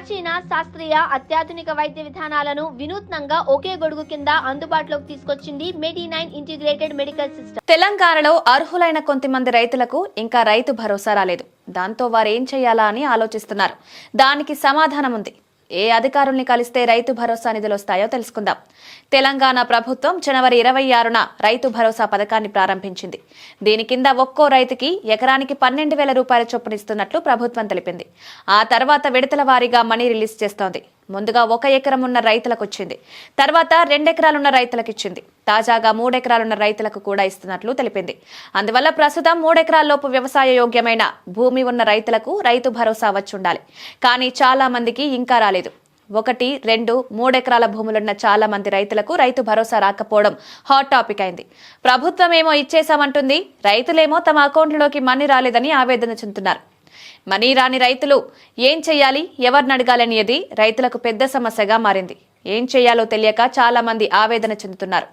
ప్రాచీన శాస్త్రీయ అత్యాధునిక వైద్య విధానాలను వినూత్నంగా ఒకే గొడుగు కింద అందుబాటులోకి తీసుకొచ్చింది మెడి9 ఇంటిగ్రేటెడ్ మెడికల్ సిస్టమ్. తెలంగాణలో అర్హులైన కొంతమంది రైతులకు ఇంకా రైతు భరోసా రాలేదు. దాంతో వారు ఏం చేయాలా అని ఆలోచిస్తున్నారు. దానికి సమాధానం ఉంది. ఏ అధికారుల్ని కలిస్తే రైతు భరోసా నిధులు వస్తాయో తెలుసుకుందాం. తెలంగాణ ప్రభుత్వం జనవరి 26న రైతు భరోసా పథకాన్ని ప్రారంభించింది. దీని కింద ఒక్కో రైతుకి ఎకరానికి 12,000 రూపాయల చొప్పున ఇస్తున్నట్లు ప్రభుత్వం తెలిపింది. ఆ తర్వాత విడతల వారీగా మనీ రిలీజ్ చేస్తోంది. ముందుగా 1 ఎకరం ఉన్న రైతులకు వచ్చింది. తర్వాత 2 ఎకరాలున్న రైతులకు ఇచ్చింది. తాజాగా 3 ఎకరాలున్న రైతులకు కూడా ఇస్తున్నట్లు తెలిపింది. అందువల్ల ప్రస్తుతం 3 ఎకరాల్లోపు వ్యవసాయ యోగ్యమైన భూమి ఉన్న రైతులకు రైతు భరోసా వచ్చి ఉండాలి. కానీ చాలా మందికి ఇంకా రాలేదు. 1, 2, 3 ఎకరాల భూములున్న చాలా మంది రైతులకు రైతు భరోసా రాకపోవడం హాట్ టాపిక్ అయింది. ప్రభుత్వం ఏమో ఇచ్చేసామంటుంది, రైతులేమో తమ అకౌంట్లోకి మనీ రాలేదని ఆవేదన చెందుతున్నారు. మనీ రాని రైతులు ఏం చేయాలి, ఎవరిని అడగాలనేది రైతులకు పెద్ద సమస్యగా మారింది. ఏం చేయాలో తెలియక చాలా మంది ఆవేదన చెందుతున్నారు.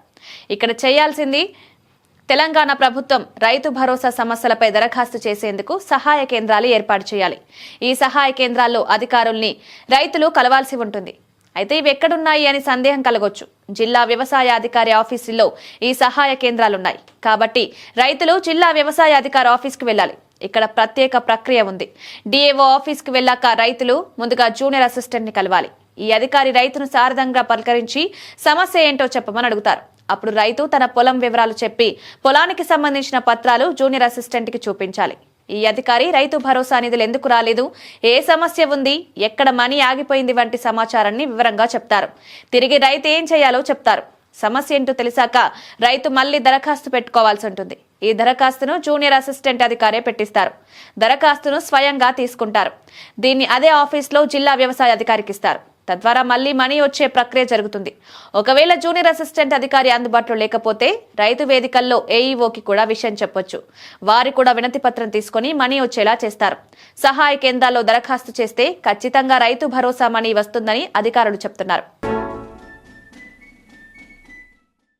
ఇక్కడ చేయాల్సింది తెలంగాణ ప్రభుత్వం రైతు భరోసా సమస్యలపై దరఖాస్తు చేసేందుకు సహాయ కేంద్రాలు ఏర్పాటు చేయాలి. ఈ సహాయ కేంద్రాల్లో అధికారుల్ని రైతులు కలవాల్సి ఉంటుంది. అయితే ఇవి ఎక్కడున్నాయి అని సందేహం కలగొచ్చు. జిల్లా వ్యవసాయ అధికారి ఆఫీసుల్లో ఈ సహాయ కేంద్రాలున్నాయి. కాబట్టి రైతులు జిల్లా వ్యవసాయ అధికారి ఆఫీస్కి వెళ్లాలి. ఇక్కడ ప్రత్యేక ప్రక్రియ ఉంది. డిఏఓ ఆఫీస్కి వెళ్లాక రైతులు ముందుగా జూనియర్ అసిస్టెంట్ ని కలవాలి. ఈ అధికారి రైతును సారథంగా పలకరించి సమస్య ఏంటో చెప్పమని అడుగుతారు. అప్పుడు రైతు తన పొలం వివరాలు చెప్పి పొలానికి సంబంధించిన పత్రాలు జూనియర్ అసిస్టెంట్ కి చూపించాలి. ఈ అధికారి రైతు భరోసా నిధులు ఎందుకు రాలేదు, ఏ సమస్య ఉంది, ఎక్కడ మనీ ఆగిపోయింది వంటి సమాచారాన్ని వివరంగా చెప్తారు. తిరిగి రైతు ఏం చేయాలో చెప్తారు. సమస్య ఏంటో తెలిసాక రైతు మళ్లీ దరఖాస్తు పెట్టుకోవాల్సి ఉంటుంది. ఈ దరఖాస్తును జూనియర్ అసిస్టెంట్ అధికారే పెట్టిస్తారు. దరఖాస్తును స్వయంగా తీసుకుంటారు. దీన్ని అదే ఆఫీస్లో జిల్లా వ్యవసాయ అధికారికి ఇస్తారు. తద్వారా మళ్లీ మనీ వచ్చే ప్రక్రియ జరుగుతుంది. ఒకవేళ జూనియర్ అసిస్టెంట్ అధికారి అందుబాటులో లేకపోతే రైతు వేదికల్లో ఏఈఓకి కూడా విషయం చెప్పొచ్చు. వారు కూడా వినతి పత్రం తీసుకుని మనీ వచ్చేలా చేస్తారు. సహాయ కేంద్రాల్లో దరఖాస్తు చేస్తే ఖచ్చితంగా రైతు భరోసా మనీ వస్తుందని అధికారులు చెప్తున్నారు.